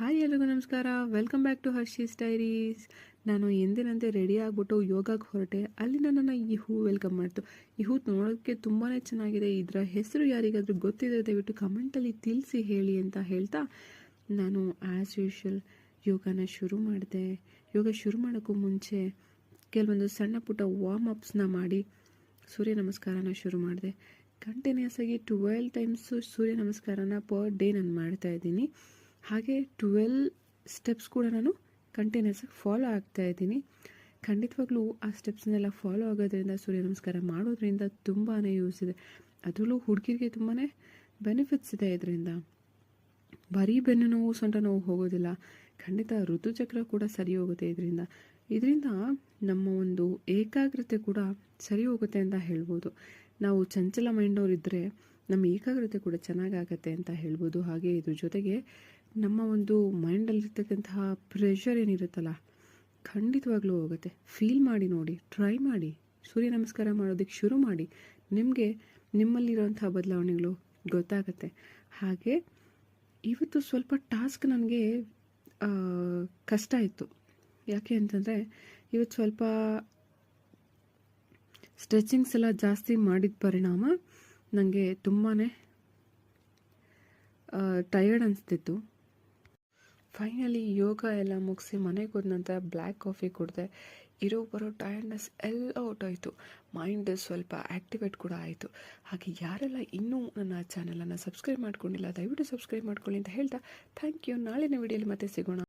Hi ಎಲ್ರಿಗೂ ನಮಸ್ಕಾರ. Welcome back to Harshi's diaries. ನಾನು ಎಂದಿನಂತೆ ರೆಡಿ ಆಗಿಬಿಟ್ಟು ಯೋಗಕ್ಕೆ ಹೊರಟೆ. ಅಲ್ಲಿ ನನ್ನನ್ನು ಈ ಹೂ ವೆಲ್ಕಮ್ ಮಾಡ್ತು. ಈ ಹೂ ನೋಡೋಕ್ಕೆ ತುಂಬಾ ಚೆನ್ನಾಗಿದೆ. ಇದರ ಹೆಸರು ಯಾರಿಗಾದರೂ ಗೊತ್ತಿದೆ ದಯವಿಟ್ಟು ಕಮೆಂಟಲ್ಲಿ ತಿಳಿಸಿ ಹೇಳಿ ಅಂತ ಹೇಳ್ತಾ ನಾನು ಆ್ಯಸ್ ಯೂಶ್ವಲ್ ಯೋಗನ ಶುರು ಮಾಡಿದೆ. ಯೋಗ ಶುರು ಮಾಡೋಕ್ಕೂ ಮುಂಚೆ ಕೆಲವೊಂದು ಸಣ್ಣ ಪುಟ್ಟ ವಾರ್ಮ್ ಅಪ್ಸ್ನ ಮಾಡಿ ಸೂರ್ಯ ನಮಸ್ಕಾರನ ಶುರು ಮಾಡಿದೆ. ಕಂಟಿನ್ಯೂಸ್ ಆಗಿ 12 ಟೈಮ್ಸು ಸೂರ್ಯ ನಮಸ್ಕಾರನ ಪರ್ ಡೇ ನಾನು ಮಾಡ್ತಾಯಿದ್ದೀನಿ. ಹಾಗೆ 12 ಸ್ಟೆಪ್ಸ್ ಕೂಡ ನಾನು ಕಂಟಿನ್ಯೂಸ್ ಆಗಿ ಫಾಲೋ ಆಗ್ತಾ ಇದ್ದೀನಿ. ಖಂಡಿತವಾಗ್ಲೂ ಆ ಸ್ಟೆಪ್ಸ್ನೆಲ್ಲ ಫಾಲೋ ಆಗೋದ್ರಿಂದ ಸೂರ್ಯ ನಮಸ್ಕಾರ ಮಾಡೋದ್ರಿಂದ ತುಂಬಾ ಯೂಸ್ ಇದೆ. ಅದರಲ್ಲೂ ಹುಡುಗಿರಿಗೆ ತುಂಬಾ ಬೆನಿಫಿಟ್ಸ್ ಇದೆ. ಇದರಿಂದ ಬರೀ ಬೆನ್ನು ನೋವು ಸೊಂಟ ನೋವು ಹೋಗೋದಿಲ್ಲ, ಖಂಡಿತ ಋತುಚಕ್ರ ಕೂಡ ಸರಿ ಹೋಗುತ್ತೆ. ಇದರಿಂದ ನಮ್ಮ ಒಂದು ಏಕಾಗ್ರತೆ ಕೂಡ ಸರಿ ಹೋಗುತ್ತೆ ಅಂತ ಹೇಳ್ಬೋದು. ನಾವು ಚಂಚಲ ಮೈಂಡವ್ರು ಇದ್ದರೆ ನಮ್ಮ ಏಕಾಗ್ರತೆ ಕೂಡ ಚೆನ್ನಾಗಾಗತ್ತೆ ಅಂತ ಹೇಳ್ಬೋದು. ಹಾಗೆ ಇದ್ರ ಜೊತೆಗೆ ನಮ್ಮ ಒಂದು ಮೈಂಡಲ್ಲಿರ್ತಕ್ಕಂತಹ ಪ್ರೆಷರ್ ಏನಿರುತ್ತಲ್ಲ ಖಂಡಿತವಾಗ್ಲೂ ಹೋಗುತ್ತೆ. ಫೀಲ್ ಮಾಡಿ ನೋಡಿ, ಟ್ರೈ ಮಾಡಿ, ಸೂರ್ಯ ನಮಸ್ಕಾರ ಮಾಡೋದಕ್ಕೆ ಶುರು ಮಾಡಿ. ನಿಮಗೆ ನಿಮ್ಮಲ್ಲಿರೋಂಥ ಬದಲಾವಣೆಗಳು ಗೊತ್ತಾಗುತ್ತೆ. ಹಾಗೆ ಇವತ್ತು ಸ್ವಲ್ಪ ಟಾಸ್ಕ್ ನನಗೆ ಕಷ್ಟ ಇತ್ತು. ಯಾಕೆ ಅಂತಂದರೆ ಇವತ್ತು ಸ್ವಲ್ಪ ಸ್ಟ್ರೆಚಿಂಗ್ಸ್ ಎಲ್ಲ ಜಾಸ್ತಿ ಮಾಡಿದ ಪರಿಣಾಮ ನನಗೆ ತುಂಬಾ ಟಯರ್ಡ್ ಅನಿಸ್ತಿತ್ತು. ಫೈನಲಿ ಯೋಗ ಎಲ್ಲ ಮುಗಿಸಿ ಮನೆಗೆ ಹೋದ ನಂತರ ಬ್ಲ್ಯಾಕ್ ಕಾಫಿ ಕುಡಿದೆ. ಬರೋ ಟಯರ್ಡ್ನೆಸ್ ಎಲ್ಲ ಹೊರ್ಟೋಯ್ತು. ಮೈಂಡ್ ಸ್ವಲ್ಪ ಆ್ಯಕ್ಟಿವೇಟ್ ಕೂಡ ಆಯಿತು. ಹಾಗೆ ಯಾರೆಲ್ಲ ಇನ್ನೂ ನನ್ನ ಚಾನಲನ್ನು ಸಬ್ಸ್ಕ್ರೈಬ್ ಮಾಡ್ಕೊಂಡಿಲ್ಲ ದಯವಿಟ್ಟು ಸಬ್ಸ್ಕ್ರೈಬ್ ಮಾಡ್ಕೊಳ್ಳಿ ಅಂತ ಹೇಳ್ತಾ ಥ್ಯಾಂಕ್ ಯು. ನಾಳಿನ ವಿಡಿಯೋಲಿ ಮತ್ತೆ ಸಿಗೋಣ.